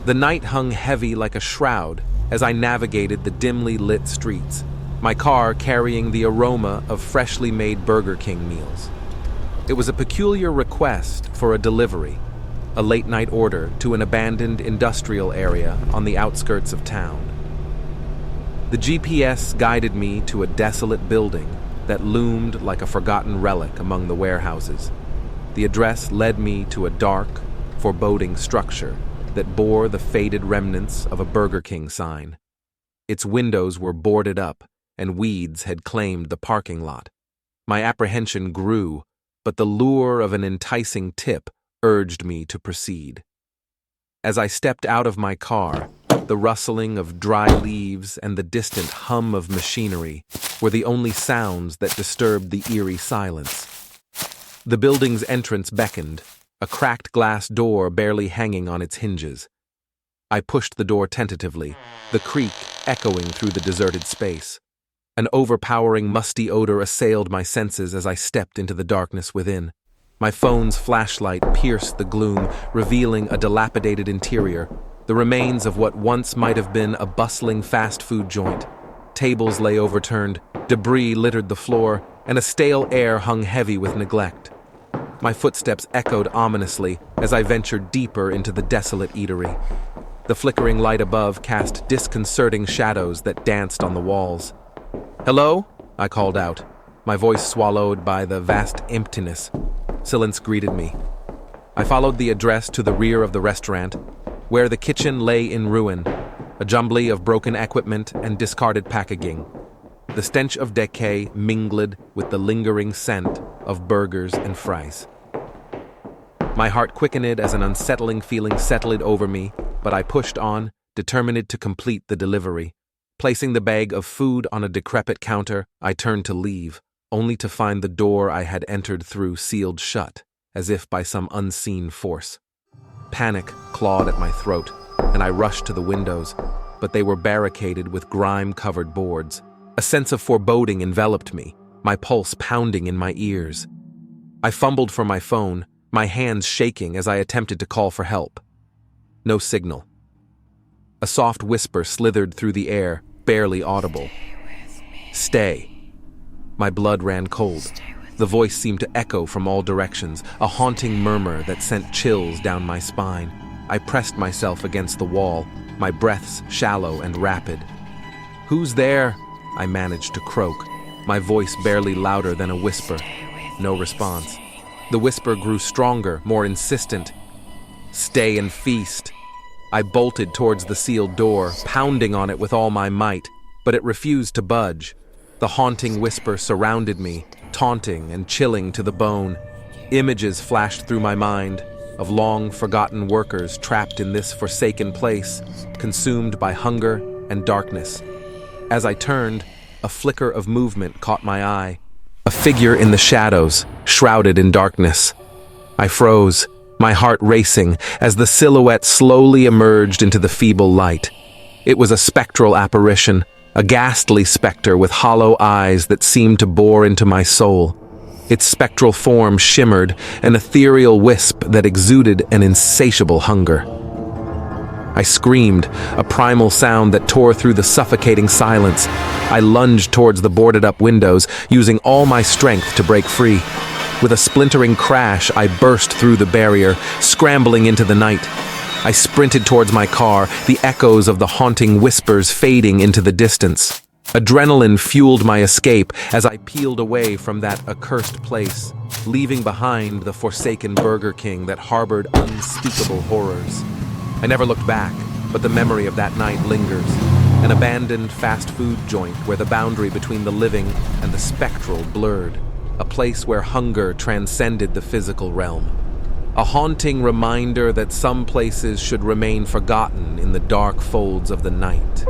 The night hung heavy like a shroud as I navigated the dimly lit streets, my car carrying the aroma of freshly made Burger King meals. It was a peculiar request for a delivery, a late-night order to an abandoned industrial area on the outskirts of town. The GPS guided me to a desolate building that loomed like a forgotten relic among the warehouses. The address led me to a dark, foreboding structure that bore the faded remnants of a Burger King sign. Its windows were boarded up, and weeds had claimed the parking lot. My apprehension grew, but the lure of an enticing tip urged me to proceed. As I stepped out of my car, the rustling of dry leaves and the distant hum of machinery were the only sounds that disturbed the eerie silence. The building's entrance beckoned, a cracked glass door barely hanging on its hinges. I pushed the door tentatively, the creak echoing through the deserted space. An overpowering, musty odor assailed my senses as I stepped into the darkness within. My phone's flashlight pierced the gloom, revealing a dilapidated interior, the remains of what once might have been a bustling fast food joint. Tables lay overturned, debris littered the floor, and a stale air hung heavy with neglect. My footsteps echoed ominously as I ventured deeper into the desolate eatery. The flickering light above cast disconcerting shadows that danced on the walls. "Hello?" I called out, my voice swallowed by the vast emptiness. Silence greeted me. I followed the address to the rear of the restaurant, where the kitchen lay in ruin, a jumble of broken equipment and discarded packaging. The stench of decay mingled with the lingering scent of burgers and fries. My heart quickened as an unsettling feeling settled over me, but I pushed on, determined to complete the delivery. Placing the bag of food on a decrepit counter, I turned to leave, only to find the door I had entered through sealed shut, as if by some unseen force. Panic clawed at my throat, and I rushed to the windows, but they were barricaded with grime-covered boards. A sense of foreboding enveloped me, my pulse pounding in my ears. I fumbled for my phone, my hands shaking as I attempted to call for help. No signal. A soft whisper slithered through the air, barely audible. "Stay." My blood ran cold. The voice seemed to echo from all directions, a haunting murmur that sent chills down my spine. I pressed myself against the wall, my breaths shallow and rapid. "Who's there?" I managed to croak, my voice barely louder than a whisper. No response. The whisper grew stronger, more insistent. "Stay and feast." I bolted towards the sealed door, pounding on it with all my might, but it refused to budge. The haunting whisper surrounded me, taunting and chilling to the bone. Images flashed through my mind of long-forgotten workers trapped in this forsaken place, consumed by hunger and darkness. As I turned, a flicker of movement caught my eye. A figure in the shadows, shrouded in darkness. I froze, my heart racing, as the silhouette slowly emerged into the feeble light. It was a spectral apparition, a ghastly specter with hollow eyes that seemed to bore into my soul. Its spectral form shimmered, an ethereal wisp that exuded an insatiable hunger. I screamed, a primal sound that tore through the suffocating silence. I lunged towards the boarded-up windows, using all my strength to break free. With a splintering crash, I burst through the barrier, scrambling into the night. I sprinted towards my car, the echoes of the haunting whispers fading into the distance. Adrenaline fueled my escape as I peeled away from that accursed place, leaving behind the forsaken Burger King that harbored unspeakable horrors. I never looked back, but the memory of that night lingers. An abandoned fast food joint where the boundary between the living and the spectral blurred. A place where hunger transcended the physical realm. A haunting reminder that some places should remain forgotten in the dark folds of the night.